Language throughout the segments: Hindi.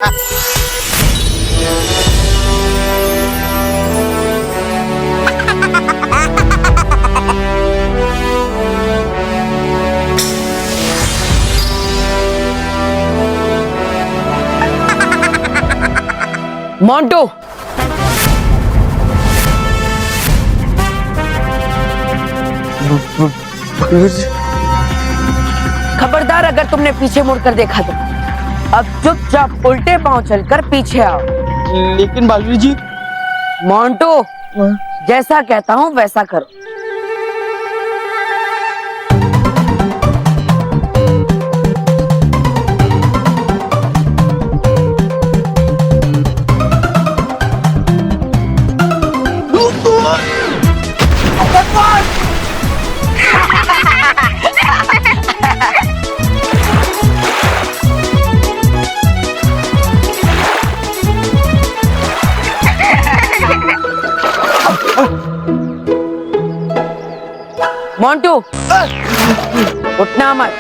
मोंटू, खबरदार अगर तुमने पीछे मुड़कर देखा तो अब चुपचाप उल्टे पांव चलकर पीछे आओ। लेकिन बालवीर जी। मोंटू, जैसा कहता हूँ वैसा करो। मोंटू, उठना मत,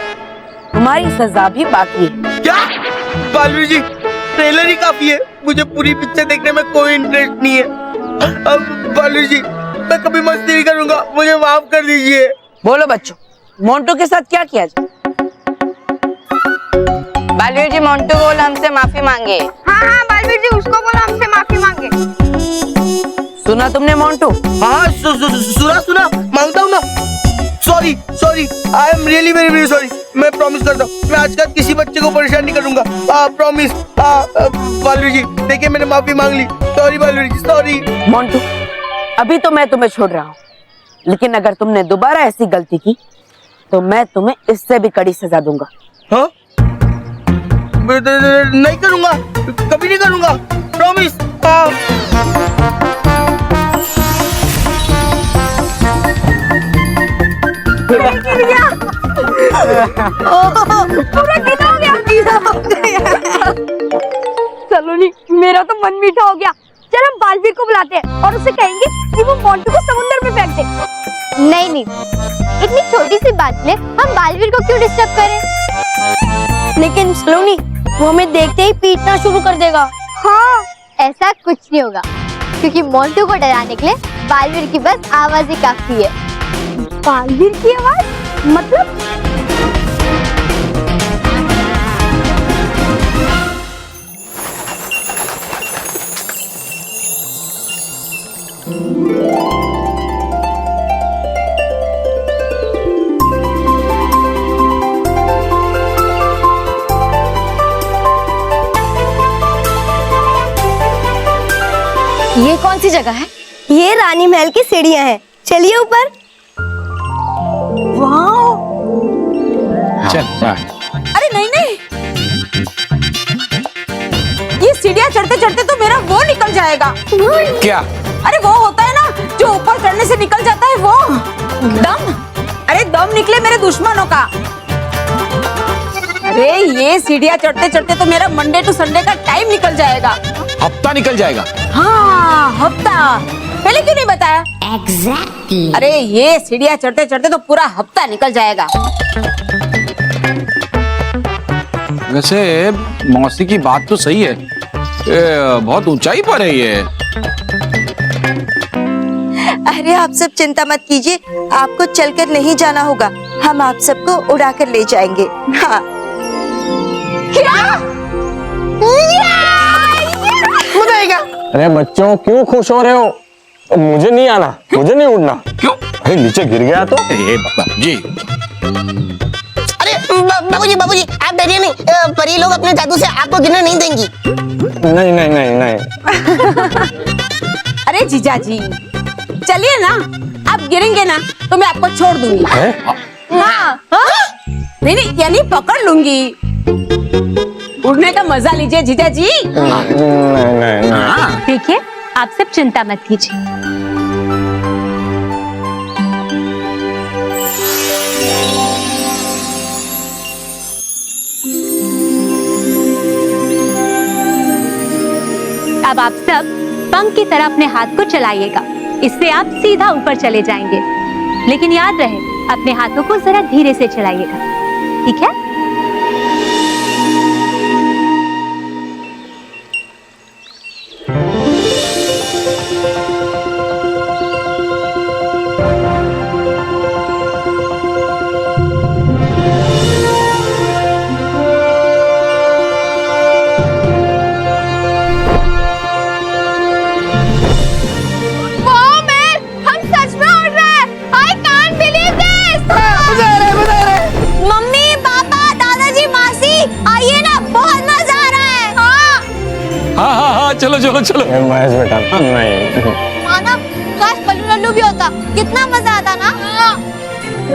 तुम्हारी सजा भी बाकी है। क्या? बालवीर जी, ट्रेलर ही काफी है, मुझे पूरी पिक्चर देखने में कोई इंटरेस्ट नहीं है। अब बालवीर जी, मैं कभी मस्ती नहीं करूंगा, मुझे माफ कर दीजिए। बोलो बच्चों, मोंटू के साथ क्या किया जाए? बालवीर जी, मोंटू बोल हमसे माफी मांगे। हाँ बालवीर जी, उसको बोलो हमसे माफी मांगे। सुना तुमने मोंटू? हाँ सुना, मांगता हूँ ना। Sorry, I am really very sorry. मैं प्रॉमिस करता हूँ, मैं आज का किसी बच्चे को परेशान नहीं करूंगा। प्रॉमिस। बालवीर जी, देखिए मैंने माफी मांग ली। सॉरी बालवीर जी, सॉरी। मोंटू, अभी तो मैं तुम्हें छोड़ रहा हूँ, लेकिन अगर तुमने दोबारा ऐसी गलती की तो मैं तुम्हें इससे भी कड़ी सजा दूंगा। हाँ? नहीं करूंगा, कभी नहीं करूंगा, प्रॉमिस। पूरा गीला हो गया। चलो नहीं, मेरा तो मन मीठा हो गया। चल हम बालवीर को बुलाते हैं और उसे कहेंगे कि वो मोंटू को समुद्र में फेंक दे। नहीं, इतनी छोटी सी बात में हम बालवीर को क्यों डिस्टर्ब करें? लेकिन सलोनी, वो हमें देखते ही पीटना शुरू कर देगा। हाँ, ऐसा कुछ नहीं होगा, क्योंकि मोंटू को डराने के लिए बालवीर की बस आवाज ही काफी है। बालवीर की आवाज? मतलब? ये कौन सी जगह है? ये रानी महल की सीढ़ियां हैं। चलिए ऊपर। वाह! चल। अरे नहीं, ये सीढ़ियाँ चढ़ते चढ़ते तो मेरा वो निकल जाएगा। क्या? अरे वो होता है ना जो ऊपर चढ़ने से निकल जाता है, वो दम। अरे दम निकले मेरे दुश्मनों का। अरे ये सीढ़ियाँ चढ़ते चढ़ते तो मेरा मंडे टू संडे का टाइम निकल जाएगा। हफ्ता निकल जाएगा। हाँ, हफ्ता। पहले क्यों नहीं बताया? एग्जैक्टली। अरे ये सीढ़ियाँ चढ़ते चढ़ते तो पूरा हफ्ता निकल जाएगा। वैसे मौसी की बात तो सही है, बहुत ऊंचाई पर है ये। अरे आप सब चिंता मत कीजिए, आपको चलकर नहीं जाना होगा, हम आप सबको उड़ा कर ले जाएंगे। हाँ। मजा आएगा। अरे बच्चों, क्यों खुश हो रहे हो? मुझे नहीं आना, मुझे नहीं उड़ना। क्यों? अरे नीचे गिर गया तो। जी। अरे बाबूजी, आप डरिए नहीं, परी लोग अपने जादू से आपको गिरने नहीं देंगी। नहीं। अरे जीजा जी, चलिए ना, आप गिरेंगे ना तो मैं आपको छोड़ दूंगी। हाँ। नहीं, यानी पकड़ लूंगी। उड़ने का मजा लीजिए जीजा जी। नहीं। देखिए, आप सब चिंता मत कीजिए। अब आप सब पंख की तरह अपने हाथ को चलाइएगा, इससे आप सीधा ऊपर चले जाएंगे। लेकिन याद रहे, अपने हाथों को जरा धीरे से चलाइएगा, ठीक है? चलो चलो चलो। महेश बेटा नहीं। माना काश बल्लू लल्लू भी होता, कितना मजा आता ना।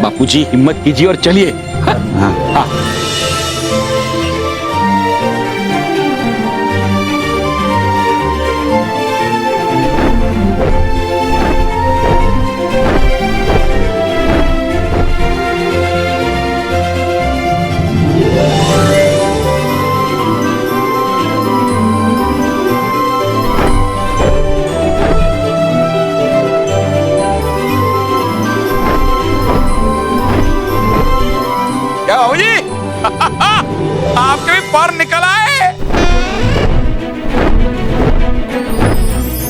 बापूजी हिम्मत कीजिए और चलिए। हाँ, हाँ। क्या बाबूजी आपके भी पर निकल आए।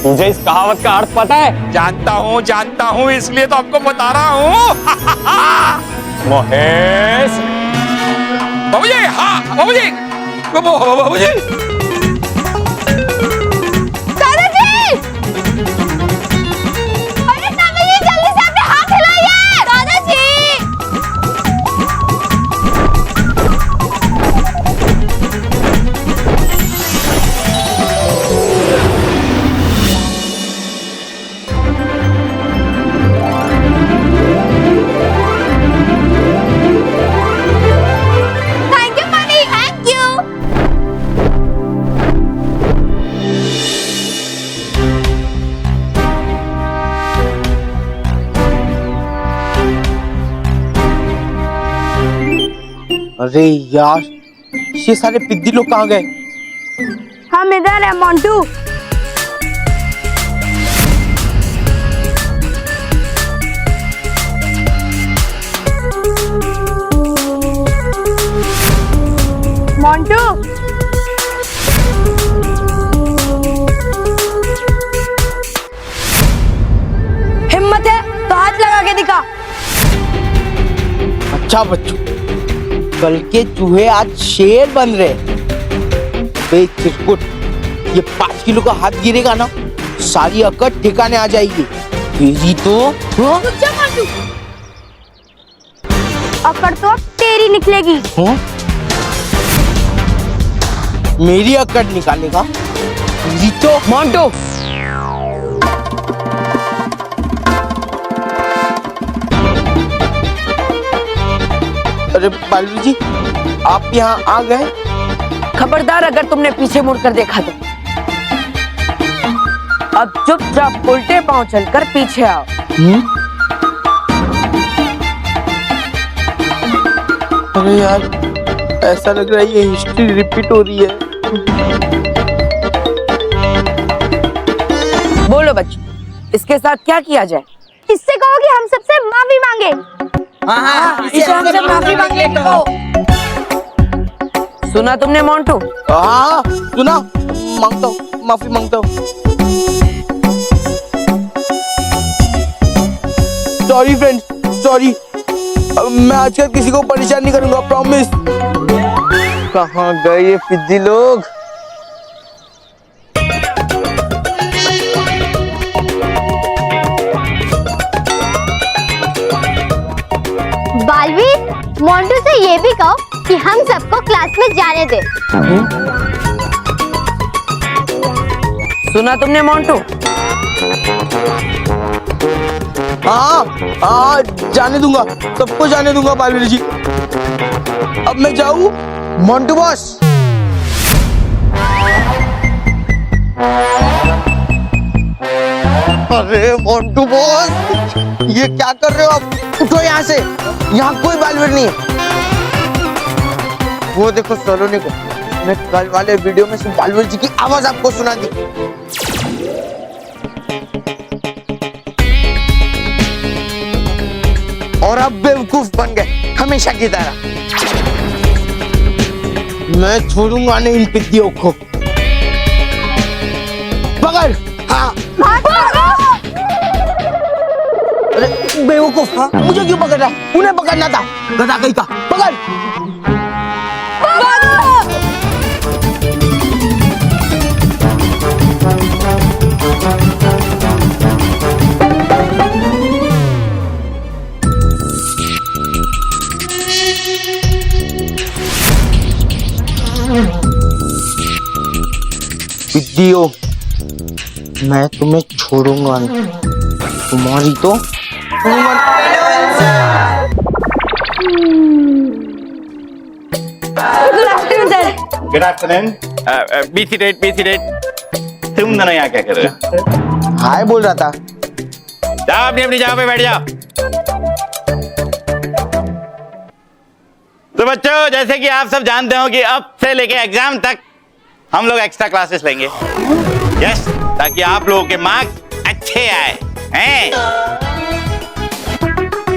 तुझे इस कहावत का अर्थ पता है? जानता हूँ इसलिए तो आपको बता रहा हूँ। महेश बाबूजी, हाँ बाबूजी, बाबूजी। दादाजी! अरे दादाजी जल्दी से अपने हाथ हिलाइए! दादाजी! Thank you, Mani. Thank you. अरे यार, ये सारे पिद्दी लोग कहाँ गए? हम इधर है मोंटू। मोंटू हिम्मत है तो हाथ लगा के दिखा। अच्छा बच्चों, कल के चूहे आज शेर बन रहे। बे चिरकुट, ये 5 किलो का हाथ गिरेगा ना, सारी अकड़ ठिकाने आ जाएगी। तेरी तो हाँ? अकड़ तो अब तेरी निकलेगी। हाँ? मेरी अकड़ निकालेगा? तेरी तो मोंटू, अरे बालू जी, आप यहाँ आ गए? खबरदार अगर तुमने पीछे मुड़कर देखा तो। अब चुपचाप उल्टे पांव चलकर पीछे आओ। अरे यार, ऐसा लग रहा है ये हिस्ट्री रिपीट हो रही है। बोलो बच्चों, इसके साथ क्या किया जाए? इससे कहो कि हम सबसे माफी मांगे। इसे हमसे माफी मांगने को। सुना तुमने मोंटू? हाँ सुना, मांगता हूँ, माफी मांगता हूँ। Sorry friends, sorry. मैं आजकल किसी को परेशान नहीं करूंगा, प्रॉमिस। कहाँ गए ये पिद्दी लोग? बालवीर, मोंटू से ये भी कहो कि हम सबको क्लास में जाने दे। सुना तुमने मोंटू? हाँ हाँ, जाने दूंगा, सबको जाने दूंगा बालवीर जी। अब मैं जाऊँ मोंटू बॉस? अरे मोंटू बॉस, ये क्या कर रहे हो आप? उठो यहाँ से, यहाँ कोई बालवीर नहीं है। वो देखो सलोनी को, मैं कल वाले वीडियो में सिर्फ बालवीर जी की आवाज आपको सुना दी। और अब बेवकूफ बन गए हमेशा की तरह। मैं छोड़ूंगा नहीं इन पिद्दियों को। पकड़। हाँ अरे बेवकूफ, हाँ? मुझे क्यों पकड़ रहा है? उन्हें पकड़ना था, गधा कहीं का। पकड़। विद्यो, मैं तुम्हें छोड़ूंगा नहीं, तुम्हारी तो good afternoon sir. Good afternoon. Be seated. तुम दोनों यहाँ क्या कर रहे हो? हाय बोल रहा था। जाओ अपनी अपनी जगह पे बैठ जाओ। तो बच्चों, जैसे कि आप सब जानते हो कि अब से लेके एग्जाम तक हम लोग एक्स्ट्रा क्लासेस लेंगे। यस, ताकि आप लोगों के मार्क्स अच्छे आए हैं।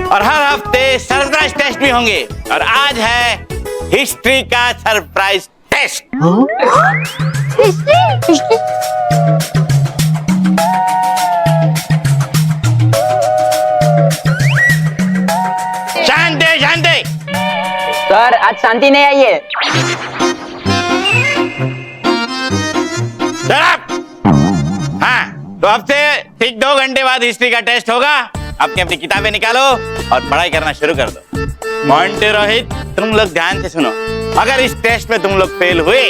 और हर हफ्ते सरप्राइज टेस्ट भी होंगे। और आज है हिस्ट्री का सरप्राइज टेस्ट। शांति। सर आज शांति नहीं आई है। हाँ, तो अब से ठीक 2 घंटे बाद हिस्ट्री का टेस्ट होगा। अपनी अपनी किताबें निकालो और पढ़ाई करना शुरू कर दो। मोंटू, रोहित, तुम लोग ध्यान से सुनो। अगर इस टेस्ट में तुम लोग फेल हुए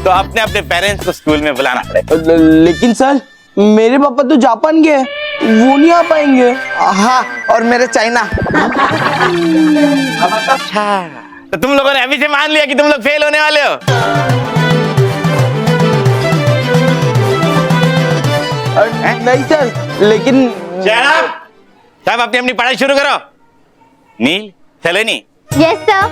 तो अपने अपने पेरेंट्स को स्कूल में बुलाना पड़ेगा। लेकिन सर, मेरे पापा तो जापान गए, वो नहीं आ पाएंगे। हाँ, और मेरे चाइना। अच्छा, तो तुम लोगों ने अभी से मान लिया कि तुम लोग फेल होने वाले हो? नहीं सर, लेकिन सब अपनी अपनी पढ़ाई शुरू करो। नील, सलोनी, यस सर।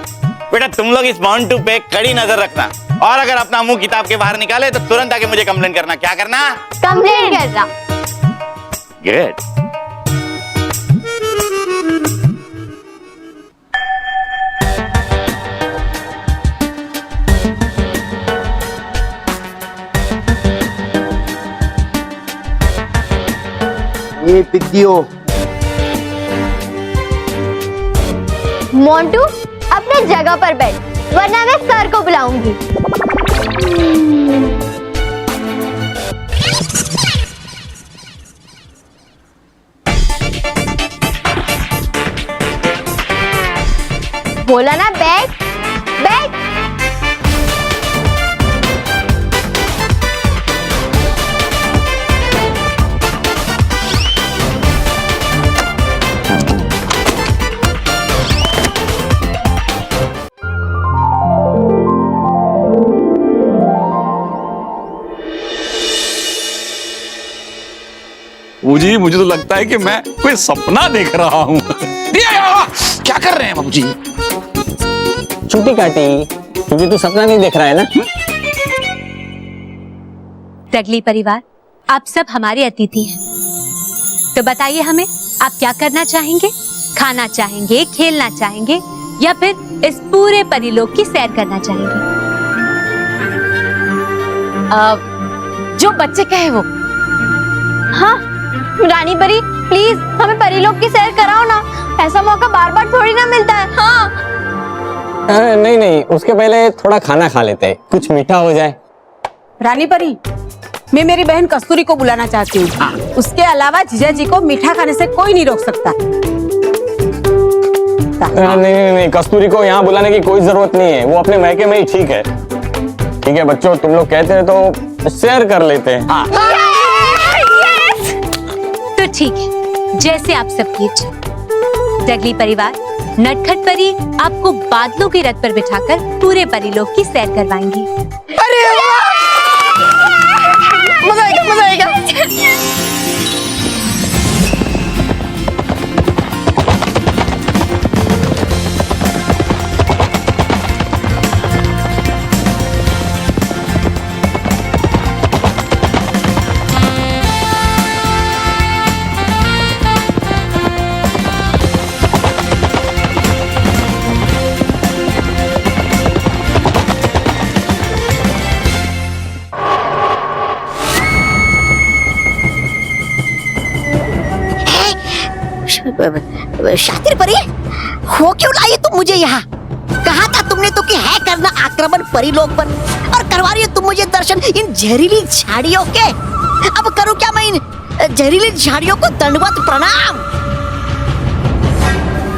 बेटा तुम लोग इस मोंटू पे कड़ी नजर रखना, और अगर अपना मुंह किताब के बाहर निकाले तो तुरंत आके मुझे कंप्लेंट करना। क्या करना? कंप्लेंट करना। गुड। ये विद्यो, मोंटू अपने जगह पर बैठ, वरना मैं सर को बुलाऊंगी। बोला ना बैठ बैठ। मुझे तो लगता है कि मैं कोई सपना देख रहा हूँ। क्या कर रहे हैं बाबूजी? छुट्टी काटी, क्योंकि तू सपना नहीं देख रहा है ना। डगली परिवार, आप सब हमारे अतिथि हैं। तो बताइए हमें, आप क्या करना चाहेंगे? खाना चाहेंगे, खेलना चाहेंगे, या फिर इस पूरे परिलोक की सैर करना चाहेंगे? जो बच्चे कहे वो। हाँ रानी परी, प्लीज हमें परिलोक की सैर कराओ ना। ऐसा मौका बार बार थोड़ी ना मिलता है। हाँ नहीं, उसके पहले थोड़ा खाना खा लेते हैं, कुछ मीठा हो जाए। रानी परी, मैं मेरी बहन कस्तूरी को बुलाना चाहती हूँ। उसके अलावा जीजा जी को मीठा खाने से कोई नहीं रोक सकता। नहीं, कस्तूरी को यहाँ बुलाने की कोई जरूरत नहीं है, वो अपने मायके में ही ठीक है। ठीक है बच्चों, तुम लोग कहते हैं तो शेयर कर लेते हैं। तो ठीक है, जैसे आप सबकी इच्छा। डगली परिवार, नटखट परी आपको बादलों के रथ पर बिठाकर पूरे परिलोक की सैर करवाएंगी। अरे मजा आएगा। शातिर परी, हो क्यों लाई तुम मुझे यहाँ? कहा था तुमने तो कि है करना आक्रमण परिलोक पर, और करवा रही हो तुम मुझे दर्शन इन जहरीली झाड़ियों के। अब करूँ क्या मैं इन जहरीली झाड़ियों को दंडवत प्रणाम?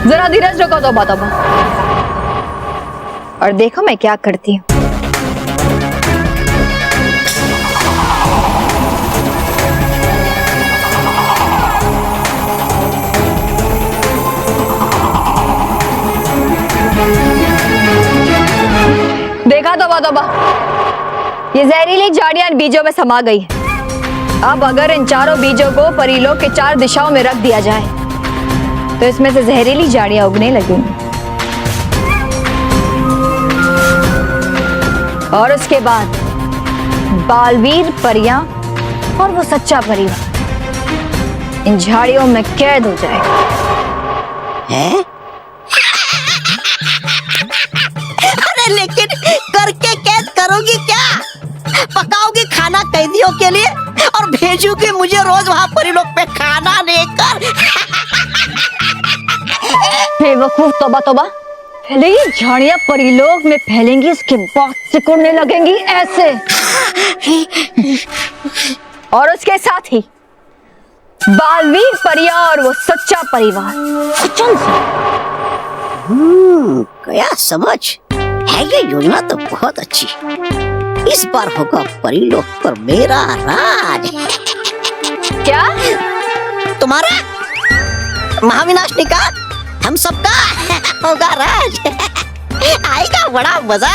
जरा धीरज रखो तो बातों और देखो मैं क्या करती हूँ। तौबा, ये जहरीली झाड़ियां इन बीजों में समा गई है। अब अगर इन चारों बीजों को परीलोक के 4 दिशाओं में रख दिया जाए तो इसमें से जहरीली झाड़ियां उगने लगेंगी। और उसके बाद बालवीर, परियां और वो सच्चा परिवार इन झाड़ियों में कैद हो जाएगा। हैं? अरे लेकिन करके कैद करोगी क्या? पकाओगी खाना कैदियों के लिए और भेजोगी मुझे रोज वहां परिलोक पे खाना लेकर? बेवकूफ, तौबा तौबा। पहले ये झाड़ियां परिलोक में फैलेंगी, इसके बाद सिकुड़ने लगेंगी ऐसे। और उसके साथ ही बालवीर, परियां और वो सच्चा परिवार कुचल से। गया समझ। है ये योजना तो बहुत अच्छी। इस बार होगा परिलोक पर मेरा राज। क्या? तुम्हारा महाविनाशनी का, हम सबका होगा राज। आएगा बड़ा मजा।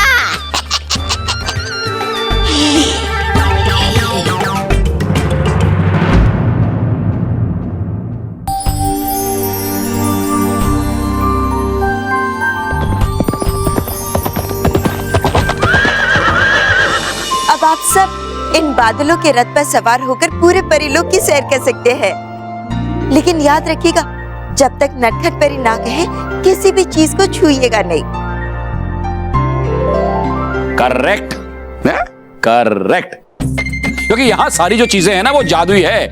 अब आप सब इन बादलों के रथ पर सवार होकर पूरे परिलोक की सैर कर सकते हैं। लेकिन याद रखिएगा, जब तक नटखट परी ना कहे किसी भी चीज को छूइएगा नहीं। Correct, correct. क्योंकि यहाँ सारी जो चीजें हैं ना वो जादुई है।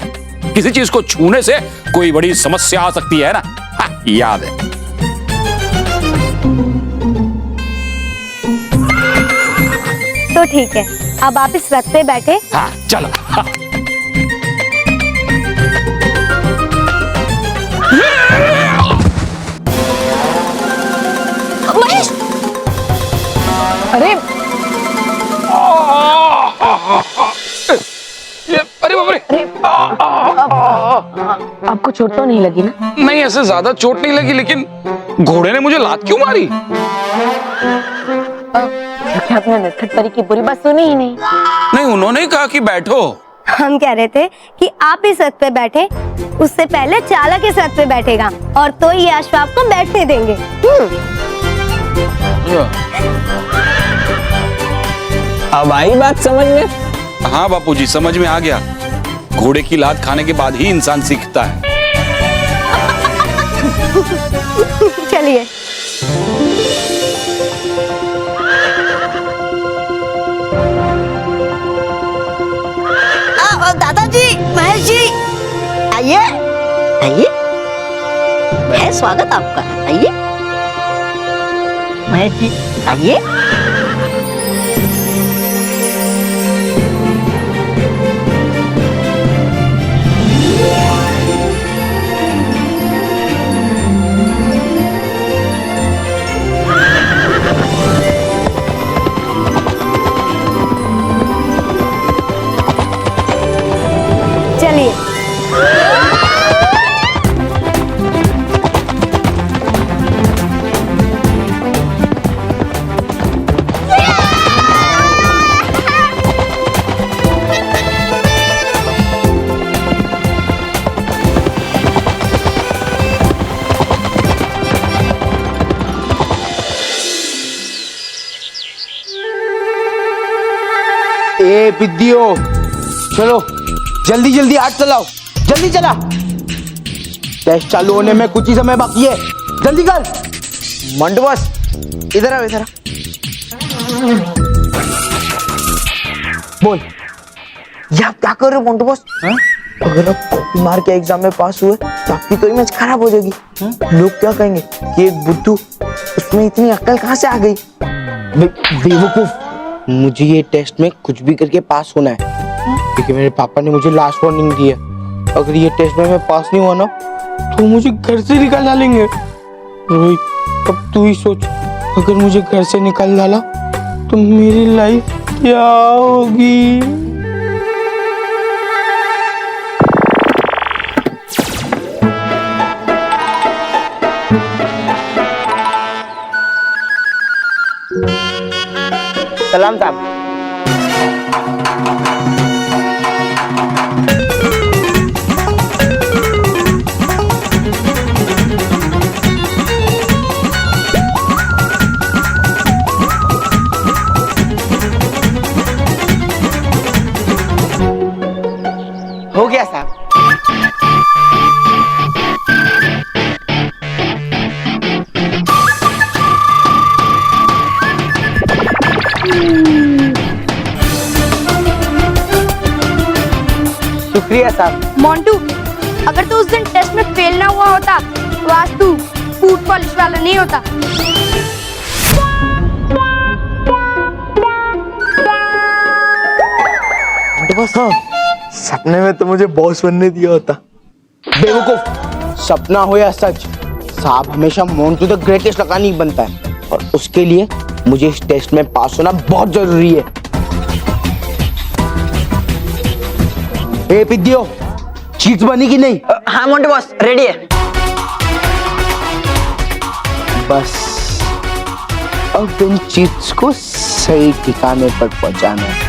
किसी चीज को छूने से कोई बड़ी समस्या आ सकती है ना। हाँ, याद है। तो ठीक है, अब आप इस रथ पे बैठे। हाँ, चलो। हाँ। महेश, अरे अरे बाप रे। आपको चोट तो नहीं लगी ना? नहीं, ऐसे ज्यादा चोट नहीं लगी, लेकिन घोड़े ने मुझे लात क्यों मारी? क्योंकि आपने नटखट परी की बुरी बात सुनी ही नहीं। नहीं, उन्होंने ही कहा कि बैठो। हम कह रहे थे कि आप इस रथ पे बैठे, उससे पहले चालक इस रथ पे बैठेगा और तो ये अश्व आपको बैठने देंगे। अब आई बात समझ में? हाँ बापूजी, समझ में आ गया। घोड़े की लात खाने के बाद ही इंसान सीखता है। चलिए। दादाजी, महेश जी, आइए आइए। है स्वागत आपका, आइए महेश जी, आइए। चलिए। ए विद्यो, चलो जल्दी जल्दी हाथ चलाओ, जल्दी चला। टेस्ट चालू होने में कुछ ही समय बाकी है, जल्दी कर। मंटू बस, इधर आओ, इधर आओ। बोल, ये आप क्या कर रहे हो मंटू बस? अगर आप कॉपी मार के एग्जाम में पास हुए तो आपकी तो इमेज खराब हो जाएगी। लोग क्या कहेंगे कि एक बुद्धू, उसमें इतनी अक्ल कहाँ से आ गई? बेवकूफ, मुझे ये टेस्ट में कुछ भी करके पास होना है, क्योंकि मेरे पापा ने मुझे लास्ट वार्निंग दी है। अगर ये टेस्ट में मैं पास नहीं हुआ ना तो मुझे घर से निकाल डालेंगे। रोहित, अब तू ही सोच, अगर मुझे घर से निकाल डाला तो मेरी लाइफ क्या होगी? सलाम साहब। हो गया साहब। शुक्रिया साहब। मोंटू, अगर तू उस दिन टेस्ट में फेल ना हुआ होता तो आज तू फूड पॉलिश वाला नहीं होता। बस हाँ, सपने में तो मुझे बॉस बनने दिया होता। बेवकूफ, सपना हो या सच, साहब हमेशा मोंटू द ग्रेटेस्ट लगानी ही बनता है और उसके लिए मुझे इस टेस्ट में पास होना बहुत जरूरी है। ए पिद्दियो, चीज बनी कि नहीं? हाँ मोंटू बॉस, रेडी है। बस अब इन चीज को सही ठिकाने पर पहुंचाना है।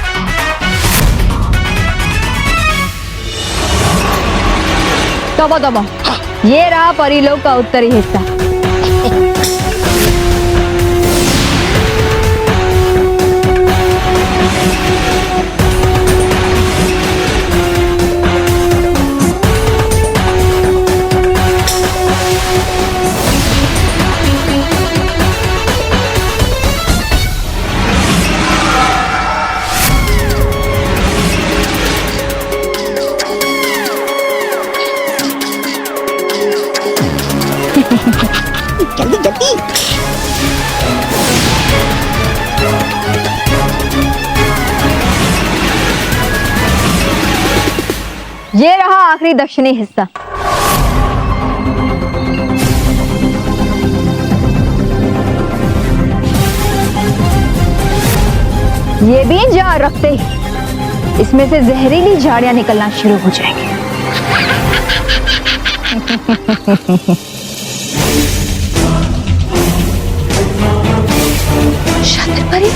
दबो दबो, ये रहा परिलोक का उत्तरी हिस्सा। जल्दी जल्दी। ये रहा आखिरी दक्षिणी हिस्सा। ये भी जहाँ रखते ही इसमें से जहरीली झाड़ियां निकलना शुरू हो जाएंगी। शातिर परी,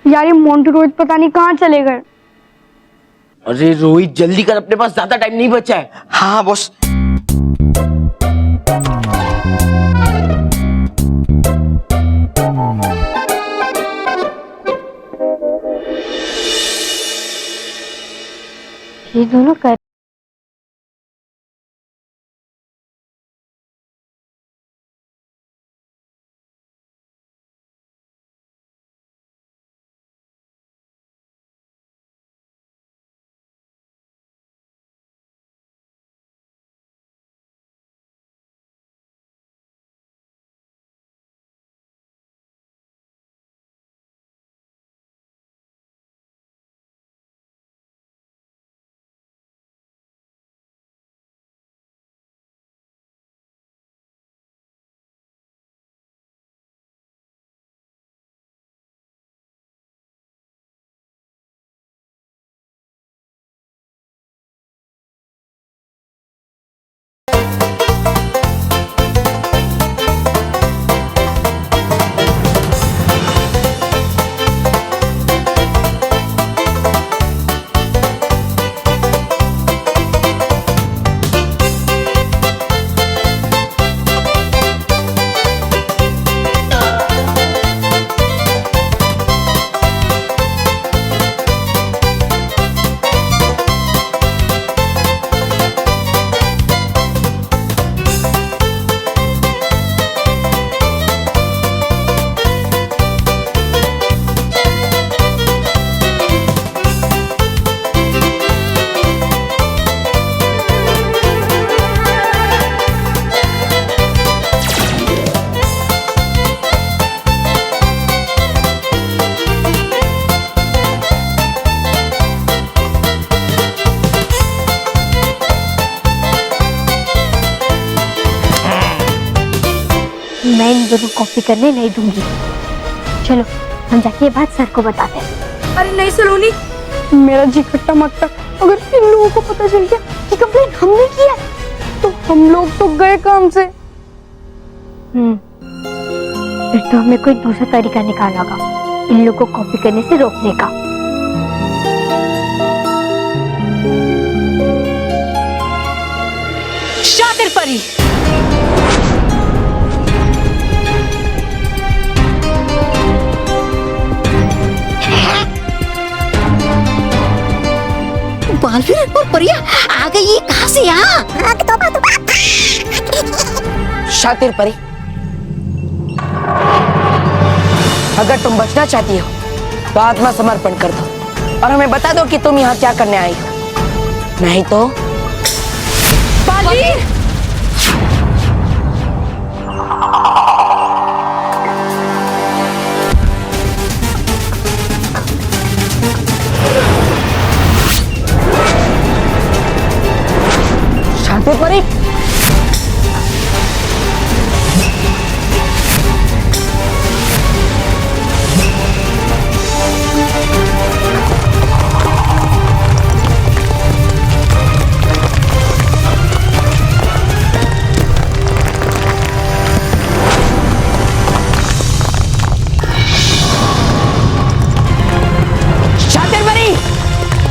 यार ये मोंटू रोहित पता नहीं कहाँ चले गए। अरे रोहित जल्दी कर, अपने पास ज्यादा टाइम नहीं बचा है। हाँ बॉस। ये दोनों कर मैं इन दोनों कॉपी करने नहीं दूंगी। चलो हम जाके ये बात सर को बताते हैं। अरे नहीं सलोनी, मेरा जी खट्टा मत कर। अगर इन लोगों को पता चल गया कि कंप्लेन हमने की है तो हम लोग तो गए काम से। फिर तो हमें कोई दूसरा तरीका निकालना होगा इन लोगों को कॉपी करने से रोकने का। शातिर परी, बालवीर और परिया आ गई, ये कहाँ से यहाँ? शातिर परी, अगर तुम बचना चाहती हो तो आत्मसमर्पण कर दो और हमें बता दो कि तुम यहाँ क्या करने आई हो, नहीं तो बालवीर! शातिर परी, शातिर परी,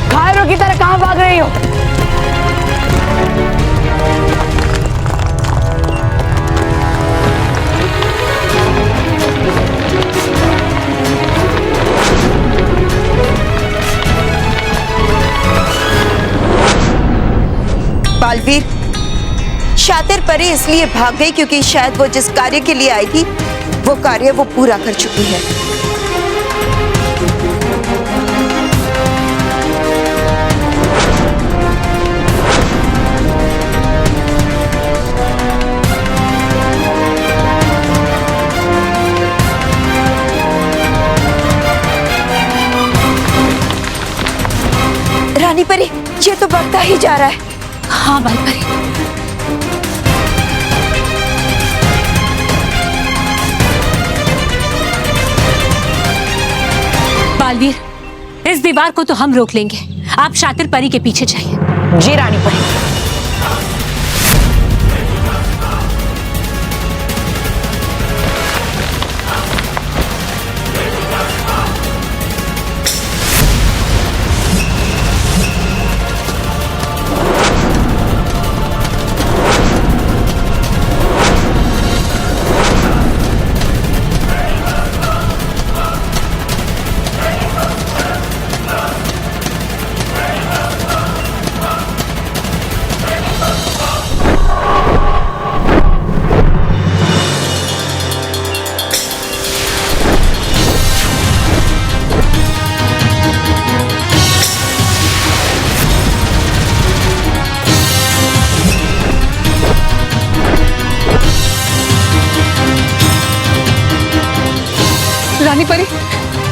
घायलों की तरह कहाँ भाग रही हो? बालवीर, शातिर परी इसलिए भाग गई क्योंकि शायद वो जिस कार्य के लिए आई थी वो कार्य वो पूरा कर चुकी है। रानी परी, ये तो बढ़ता ही जा रहा है। हाँ बाल परी, बालवीर, इस दीवार को तो हम रोक लेंगे, आप शातिर परी के पीछे जाइए। जी रानी परी।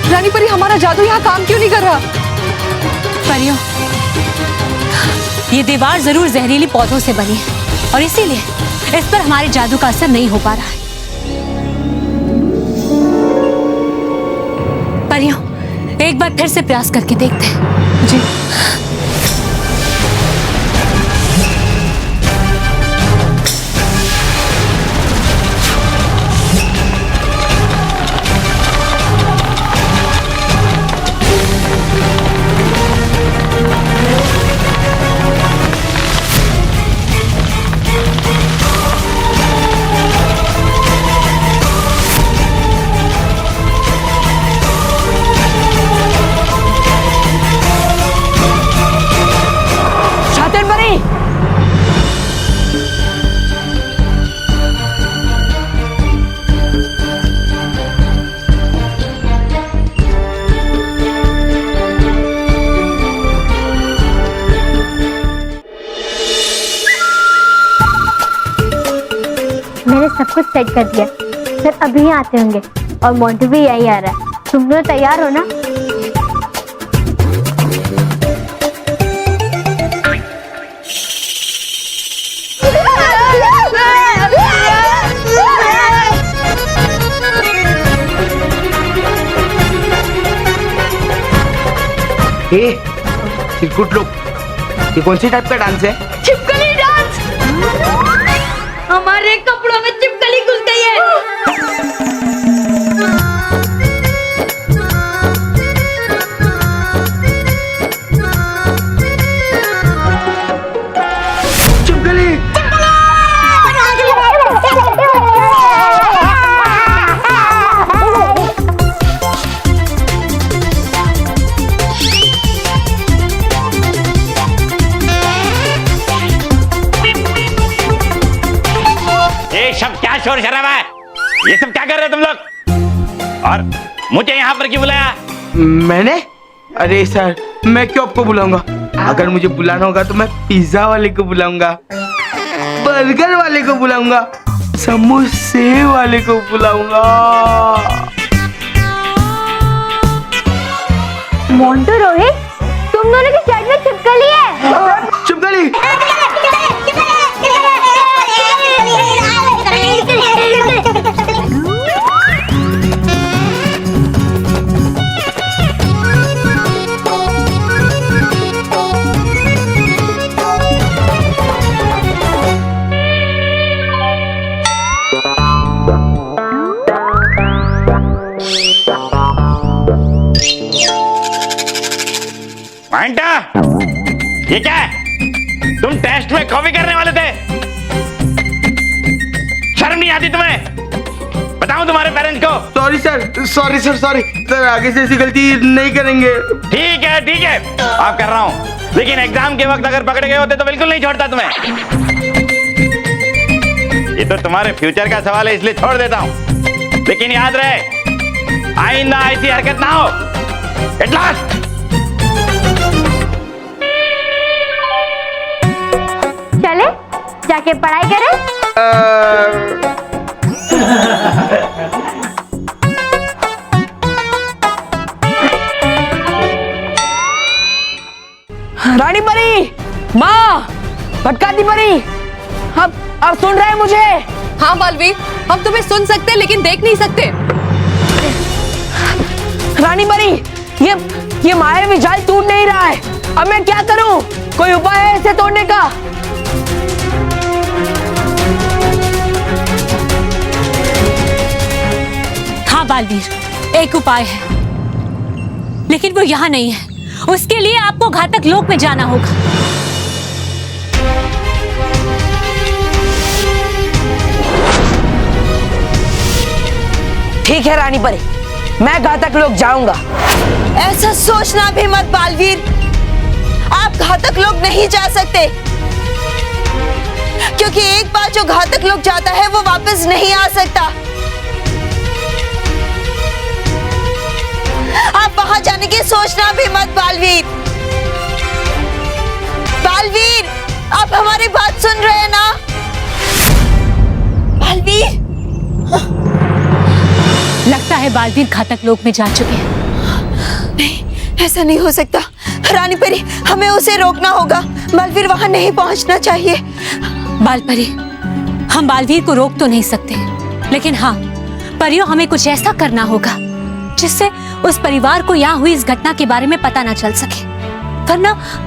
रानी परी, हमारा जादू यहाँ काम क्यों नहीं कर रहा? परियों, ये दीवार जरूर जहरीली पौधों से बनी है और इसीलिए इस पर हमारे जादू का असर नहीं हो पा रहा है। परियों, एक बार फिर से प्रयास करके देखते हैं। जी। मैंने सब कुछ सेट कर दिया। सर अभी आते होंगे और मोंटू भी यही आ रहा है। तुम लोग तैयार हो ना? चिरकुट लोग ये कौन सी टाइप का डांस है? छिपकली डांस। हमारे कपड़ों में छिपकली घुस गई है। छिपकली। ये सब क्या शोर शराबा है? ये सब क्या कर रहे हो तुम लोग? और मुझे यहाँ पर क्यों बुलाया? मैंने? अरे सर, मैं क्यों आपको बुलाऊंगा? अगर मुझे बुलाना होगा तो मैं पिज्जा वाले को बुलाऊंगा, बर्गर वाले को बुलाऊंगा, समोसे वाले को बुलाऊंगा। मोंटू, रोहित, तुम दोनों की शर्ट में छिपकली है। छिपकली। मांटा, ये क्या है? तुम टेस्ट में कॉपी करने वाले थे? शर्म नहीं आती तुम्हें? बताऊं तुम्हारे पेरेंट्स को? Sorry sir, sorry sir, sorry sir, आगे से ऐसी गलती नहीं करेंगे। ठीक है ठीक है, आप कर रहा हूं, लेकिन एग्जाम के वक्त अगर पकड़े गए होते तो बिल्कुल नहीं छोड़ता तुम्हें। ये तो तुम्हारे फ्यूचर का सवाल है, इसलिए छोड़ देता हूं, लेकिन याद रहे आइंदा ऐसी हरकत ना हो। एट लास्ट चले जाके पढ़ाई करें। रानी परी, माँ, भटकाती परी, अब सुन रहे हैं मुझे? हाँ बालवीर, हम तुम्हें सुन सकते हैं लेकिन देख नहीं सकते। रानी परी, ये मायावी जाल टूट नहीं रहा है। अब मैं क्या करूं? कोई उपाय है इसे तोड़ने का? हाँ बालवीर, एक उपाय है, लेकिन वो यहाँ नहीं है। उसके लिए आपको घातक लोक में जाना होगा। ठीक है रानी परी, मैं घातक लोक जाऊंगा। ऐसा सोचना भी मत बालवीर, आप घातक लोग नहीं जा सकते, क्योंकि एक बार जो घातक लोग जाता है वो वापस नहीं आ सकता। आप वहां जाने की सोचना भी मत बालवीर। बालवीर, आप हमारी बात सुन रहे हैं ना? बालवीर, लगता है बालवीर घातक लोक में जा चुके हैं। नहीं, ऐसा नहीं हो सकता। रानी परी, हमें उसे रोकना होगा। बालवीर वहां नहीं पहुंचना चाहिए। बालपरी, हम बालवीर को रोक तो नहीं सकते, लेकिन हाँ, परियों हमें कुछ ऐसा करना होगा जिससे उस परिवार को यहाँ हुई इस घटना के बारे में पता ना चल सके,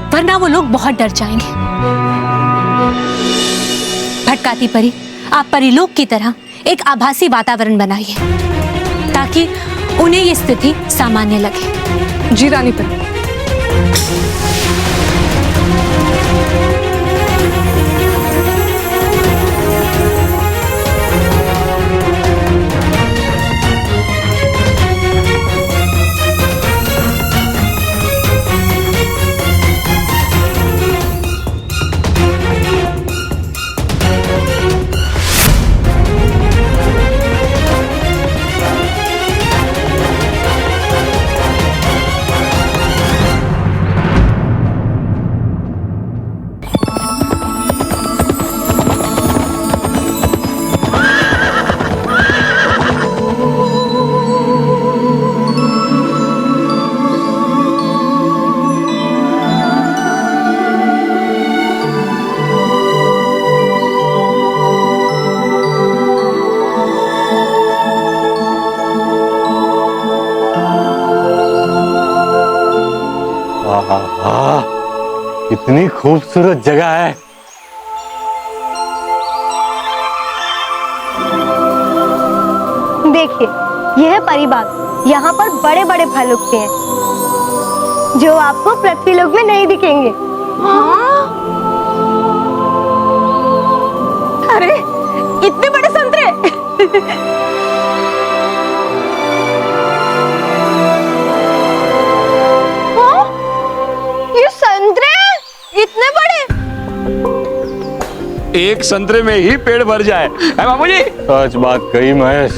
वरना वो लोग बहुत डर जाएंगे। भटकाती परी, आप परिलोक की तरह एक आभासी वातावरण बनाइए ताकि उन्हें ये स्थिति सामान्य लगे। जी रानी परी। कितनी खूबसूरत जगह है। देखिए, यह है परिबाग। यहाँ पर बड़े बड़े फल उगते हैं जो आपको पृथ्वीलोक में नहीं दिखेंगे। अरे इतने बड़े संतरे! ये संतरे इतने बड़े! एक संतरे में ही पेड़ भर जाए है बाबूजी। सच बात कही महेश।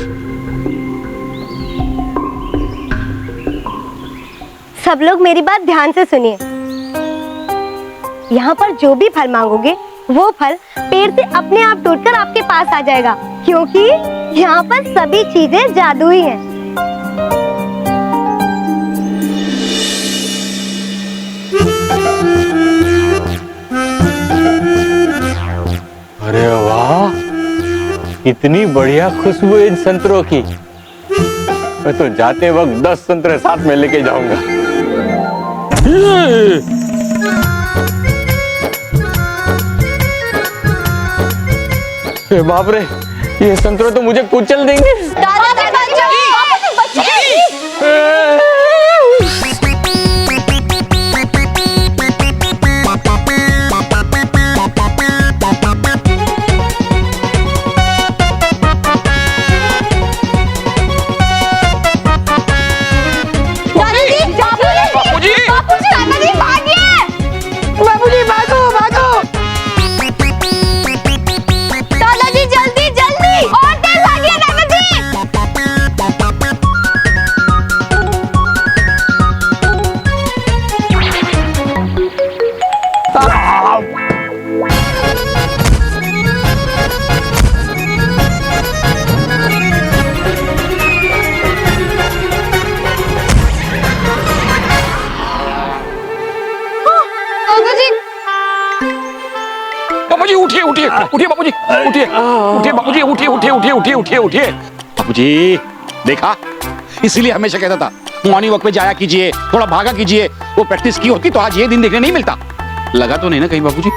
सब लोग मेरी बात ध्यान से सुनिए। यहाँ पर जो भी फल मांगोगे वो फल पेड़ से अपने आप टूटकर आपके पास आ जाएगा, क्योंकि यहाँ पर सभी चीजें जादुई हैं। अरे वाह, कितनी बढ़िया खुशबू इन संतरों की। मैं तो जाते वक्त 10 संतरे साथ में लेके जाऊंगा। बाप रे, ये संतरे तो मुझे कुचल देंगे। बाबूजी भागो भागो! दादाजी जल्दी जल्दी! और तेज भागिए दादाजी! बाबूजी उठिए उठिए उठिए बाबूजी उठिए उठिए बाबूजी उठिए उठिए उठिए उठिए उठिए उठिए बाबूजी। देखा, इसीलिए हमेशा कहता था मॉर्निंग वॉक पे जाया कीजिए, थोड़ा भागा कीजिए। वो प्रैक्टिस की होती तो आज ये दिन देखने नहीं मिलता। लगा तो नहीं ना कहीं बाबूजी?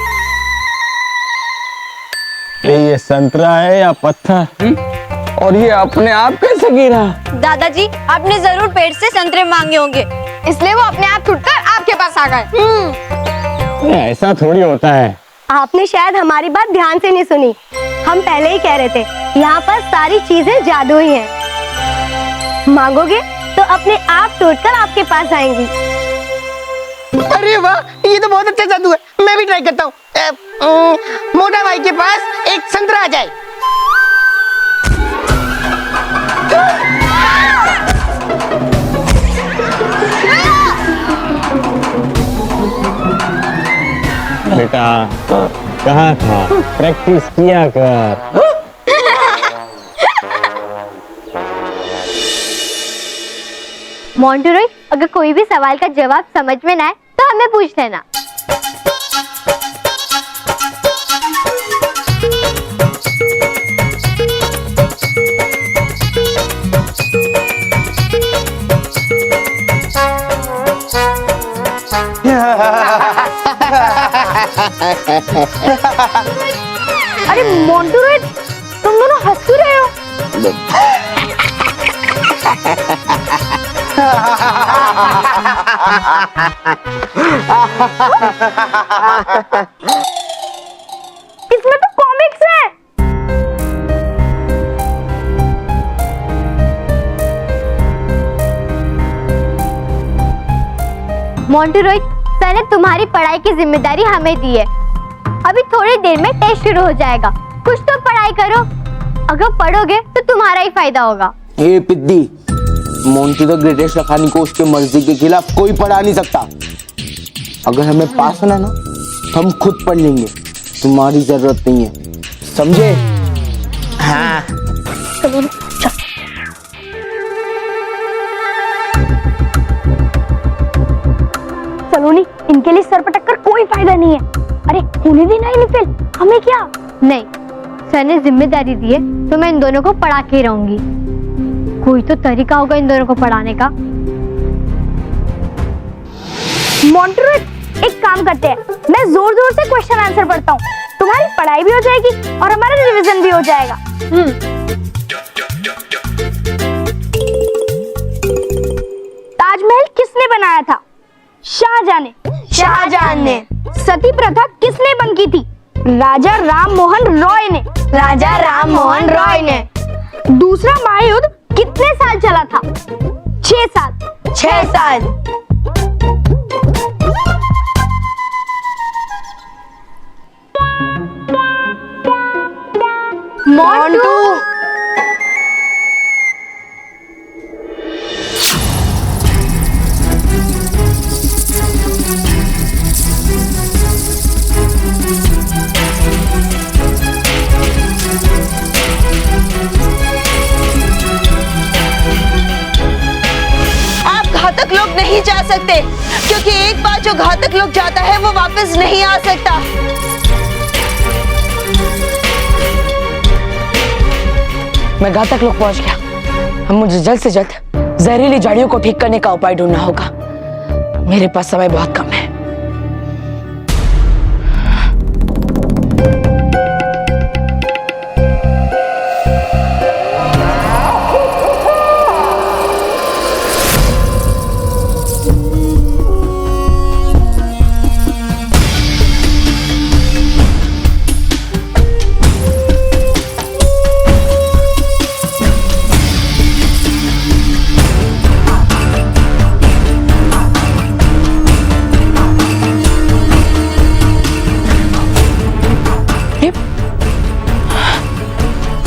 ये संतरा है या पत्थर? और ये अपने आप कैसे गिरा? दादाजी, आपने जरूर पेड़ से संतरे मांगे होंगे, इसलिए वो अपने आप टूटकर आपके पास आ गए। ऐसा थोड़ी होता है। आपने शायद हमारी बात ध्यान से नहीं सुनी। हम पहले ही कह रहे थे, यहाँ पर सारी चीजें जादुई हैं। मांगोगे तो अपने आप टूटकर आपके पास आएंगी। अरे वाह, ये तो बहुत अच्छा जादू है। मैं भी ट्राई करता हूँ। मोटा भाई के पास एक संतरा आ जाए। बेटा कहाँ था? प्रैक्टिस किया कर। मोंटू रोय, अगर कोई भी सवाल का जवाब समझ में ना आए तो हमें पूछ लेना। अरे मोंटू रोय, तुम दोनों हंस क्यों रहे हो? इसमें तो कॉमिक्स है। मोंटू रोय, सर ने तुम्हारी पढ़ाई की जिम्मेदारी हमें दी है। अभी थोड़ी देर में टेस्ट शुरू हो जाएगा, कुछ तो पढ़ाई करो। अगर पढ़ोगे तो तुम्हारा ही फायदा होगा। हे पिद्दी, मोंटू द ग्रेटेस्ट लखानी को उसके मर्जी के खिलाफ कोई पढ़ा नहीं सकता। अगर हमें पास होना ना, हम खुद पढ़ लेंगे। तुम्हारी जरूरत नहीं है, समझे? हाँ। सलोनी, इनके लिए सर पटक कर कोई फायदा नहीं है। अरे होने देना ही नहीं फेल, हमें क्या? नहीं, सर ने जिम्मेदारी दी है तो मैं इन दोनों को पढ़ा के रहूंगी। कोई तो तरीका होगा इन दोनों को पढ़ाने का। मोंटू रोय, एक काम करते हैं, मैं जोर जोर से क्वेश्चन आंसर पढ़ता हूँ, तुम्हारी पढ़ाई भी हो जाएगी और हमारा रिवीजन भी हो जाएगा। ताजमहल किसने बनाया था? शाहजहां ने। शाहजहां ने। सती प्रथा किसने बंद की थी? राजा राम मोहन रॉय ने। राजा राम मोहन रॉय ने। दूसरा महायुद्ध कितने साल चला था? 6 साल। 6 साल। मोंटू। आप घातक लोग नहीं जा सकते, क्योंकि एक बार जो घातक लोग जाता है वो वापस नहीं आ सकता। मैं घातक लोग पहुंच गया। अब मुझे जल्द से जल्द जहरीली झाड़ियों को ठीक करने का उपाय ढूंढना होगा। मेरे पास समय बहुत कम है।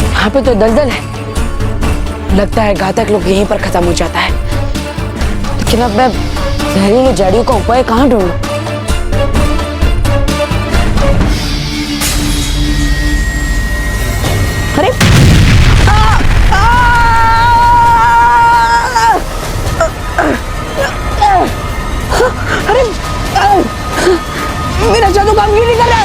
यहाँ पे तो दलदल है। लगता है घातक लोग यहीं पर खत्म हो जाता है। लेकिन अब मैं जहरीली झाड़ियों का उपाय कहाँ ढूंढूं? अरे अरे मेरा जादू काम क्यों नहीं कर रहा?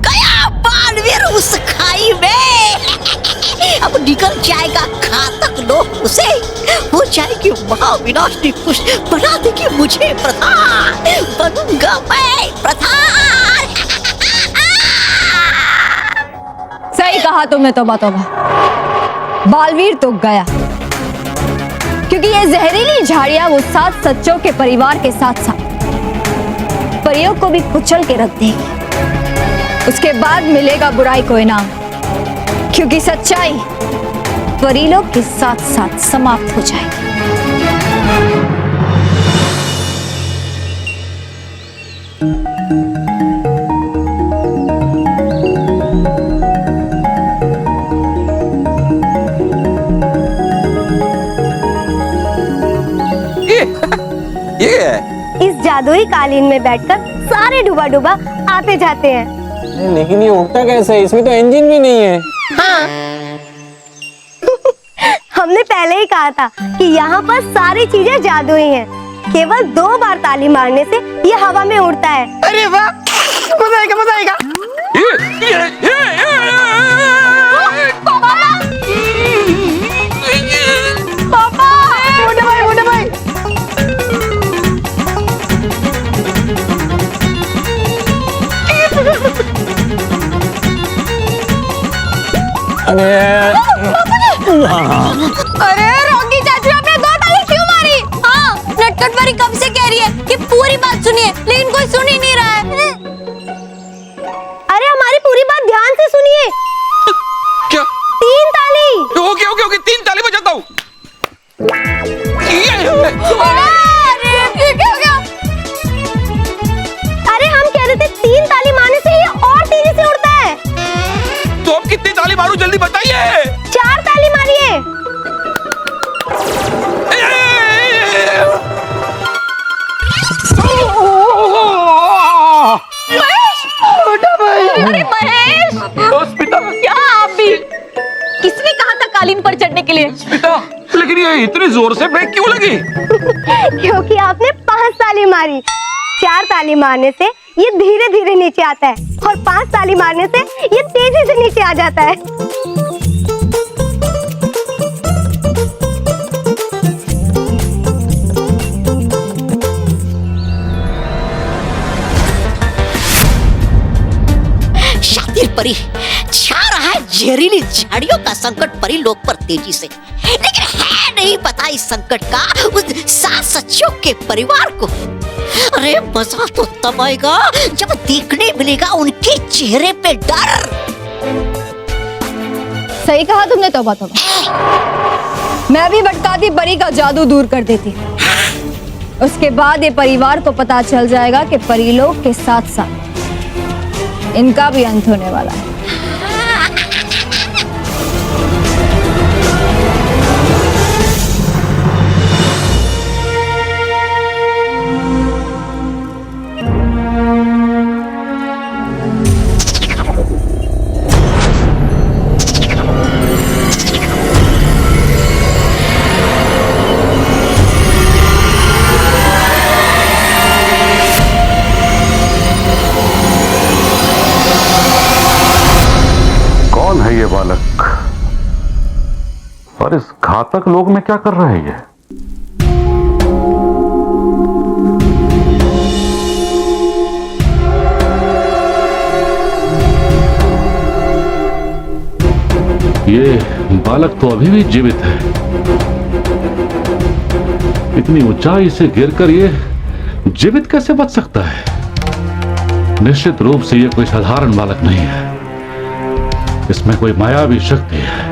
गया बालवीर उस खाई में। अब निकल जाएगा घातक लोग उसे, हो जाएगी महाविनाशनी खुश, बना देगी मुझे प्रधान, बनूंगा मैं प्रधान। सही कहा तुमने। तौबा तौबा, बालवीर तो गया, क्योंकि ये जहरीली झाड़ियां वो 7 सच्चों के परिवार के साथ साथ परियों को भी कुचल के रख देगी। उसके बाद मिलेगा बुराई को इनाम, क्योंकि सच्चाई परीलोक के साथ साथ समाप्त हो जाएगी। इस जादुई कालीन में बैठकर सारे डूबा डूबा आते जाते हैं। लेकिन ये उड़ता कैसे है? इसमें तो इंजन भी नहीं है। हाँ। हमने पहले ही कहा था कि यहाँ पर सारी चीजें जादुई हैं। केवल 2 बार ताली मारने से ये हवा में उड़ता है। अरे वाह, मजा आएगा मजा आएगा। पापा, मोटा भाई मोटा भाई। अरे रॉकी चाचू, आपने 2 ताली क्यों मारी? हाँ, नटखट परी कब से कह रही है कि पूरी बात सुनिए, लेकिन कोई सुन ही नहीं रहा है। अरे हमारी पूरी बात ध्यान से सुनिए। क्या? 3 ताली। ओके 3 ताली बजाता हूँ। अरे हम कह रहे थे 3 ताली मारने से ये और तेजी से उड़ता है। तो अब कितनी ताली मारूं, जल्दी बताइए। 4 ताली मारिए। अरे महेश, क्या आप भी? किसने कहा था कालीन पर चढ़ने के लिए? पिता, लेकिन ये इतनी जोर से ब्रेक क्यों लगी? क्योंकि आपने 5 ताली मारी। 4 ताली मारने से ये धीरे धीरे नीचे आता है और 5 ताली मारने से ये तेजी से नीचे आ जाता है। परी, छा रहा है जहरीली झाड़ियों का संकट परी लोक पर तेजी से, लेकिन है नहीं पता इस संकट का उस सात सच्चियों के परिवार को। अरे मजा तो तब आएगा जब देखने मिलेगा उनके चेहरे पे डर। सही कहा तुमने, तौबा तौबा। मैं भी भटकाती परी का जादू दूर कर देती। उसके बाद ये परिवार को पता चल जाएगा कि परीलोक के साथ साथ इनका भी अंत होने वाला है। कौन है ये बालक और इस घातक लोग में क्या कर रहा है ये बालक तो अभी भी जीवित है। इतनी ऊंचाई से गिरकर ये जीवित कैसे बच सकता है? निश्चित रूप से ये कोई साधारण बालक नहीं है, इसमें कोई मायावी शक्ति है।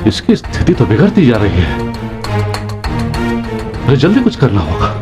इसकी स्थिति तो बिगड़ती जा रही है। मुझे जल्दी कुछ करना होगा।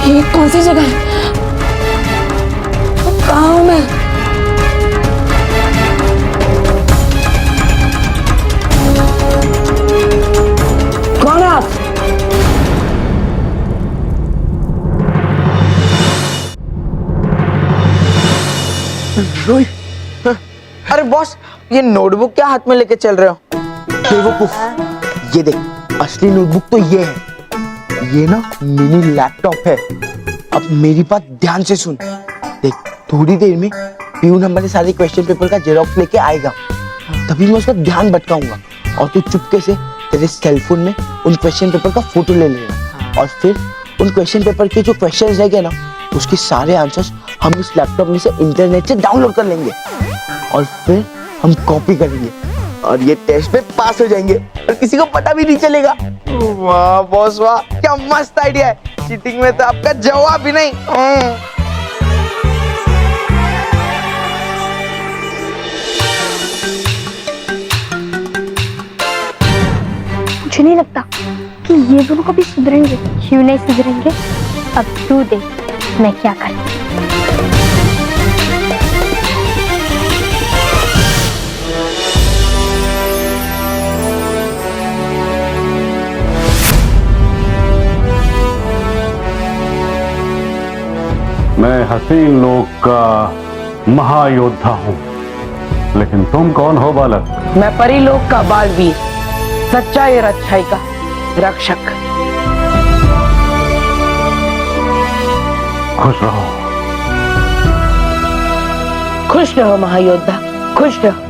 ये कौन सी जगह है? कहाँ हूँ मैं? कौन है आप? रोहित, अरे बॉस, ये नोटबुक क्या हाथ में लेके चल रहे हो? बेवकूफ, ये देख, असली नोटबुक तो ये है। ये ना मिनी लैपटॉप है। अब मेरी बात ध्यान से सुन। देख, थोड़ी देर में पीयून हमारे सारे क्वेश्चन पेपर का जेरोक्स लेके आएगा, तभी मैं उसका ध्यान भटकाऊंगा और तू चुपके से तेरे सेलफोन में उन क्वेश्चन पेपर का फोटो ले लेना और फिर उन क्वेश्चन पेपर के जो क्वेश्चन रह गए ना, उसके सारे आंसर्स हम इस लैपटॉप में से इंटरनेट से डाउनलोड कर लेंगे और फिर हम कॉपी करेंगे और ये टेस्ट में पास हो जाएंगे और किसी को पता भी नहीं चलेगा। वाह बॉस वाह, क्या मस्त आइडिया है। चीटिंग में तो आपका जवाब भी नहीं। मुझे नहीं लगता कि ये दोनों कभी सुधरेंगे। क्यों नहीं सुधरेंगे? अब तू देख मैं क्या करती। मैं हसीन लोक का महायोद्धा हूँ, लेकिन तुम कौन हो बालक? मैं परीलोक का बालवीर, सच्चाई और अच्छाई का रक्षक। खुश रहो। खुश रहो महायोद्धा, खुश रहो।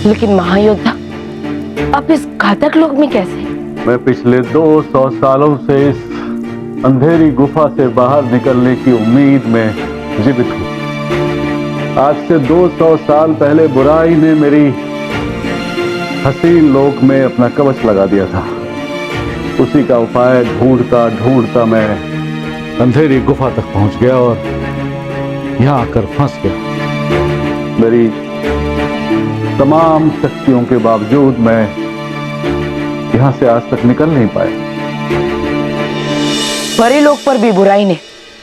लेकिन महायोद्धा, आप इस घातक लोक में कैसे? मैं पिछले 200 सालों से इस अंधेरी गुफा से बाहर निकलने की उम्मीद में जीवित हूँ। आज से 200 साल पहले बुराई ने मेरी हसीन लोक में अपना कवच लगा दिया था। उसी का उपाय ढूंढता ढूंढता मैं अंधेरी गुफा तक पहुंच गया और यहाँ आकर फंस गया। मेरी तमाम शक्तियों के बावजूद मैं यहाँ से आज तक निकल नहीं पाया। परीलोक पर भी बुराई ने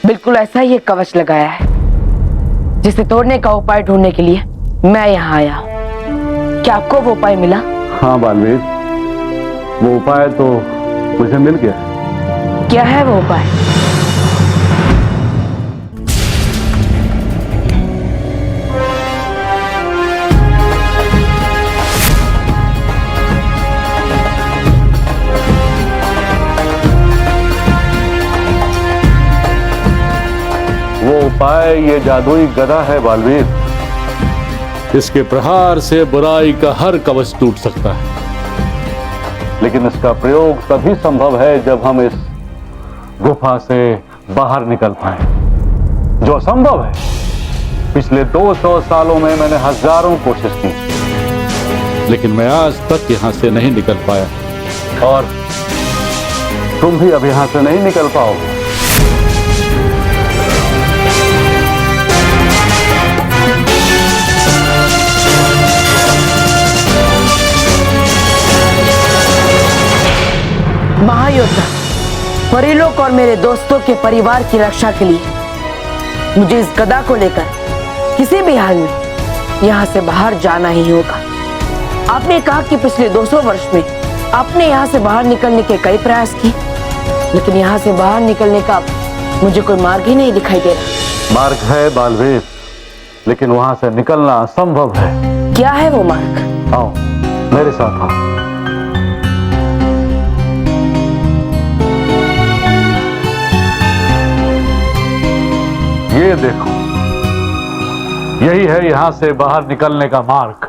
बिल्कुल ऐसा ही एक कवच लगाया है जिसे तोड़ने का उपाय ढूंढने के लिए मैं यहाँ आया हूँ। क्या आपको वो उपाय मिला? हाँ बालवीर, वो उपाय तो मुझे मिल गया। क्या है वो उपाय? वो उपाय ये जादुई गदा है बालवीर। इसके प्रहार से बुराई का हर कवच टूट सकता है, लेकिन इसका प्रयोग तभी संभव है जब हम इस गुफा से बाहर निकल पाए, जो असंभव है। पिछले 200 सालों में मैंने हजारों कोशिश की, लेकिन मैं आज तक यहां से नहीं निकल पाया, और तुम भी अब यहां से नहीं निकल पाओगे। महायोद्धा, परिलोक और मेरे दोस्तों के परिवार की रक्षा के लिए मुझे इस गदा को लेकर किसी भी हाल में यहाँ से बाहर जाना ही होगा। आपने कहा कि पिछले 200 वर्ष में आपने यहाँ से बाहर निकलने के कई प्रयास किए, लेकिन यहाँ से बाहर निकलने का मुझे कोई मार्ग ही नहीं दिखाई दे रहा। मार्ग है बालवीर, लेकिन वहां से निकलना असंभव है। क्या है वो मार्ग? आओ मेरे साथ आओ। ये देखो, यही है यहां से बाहर निकलने का मार्ग।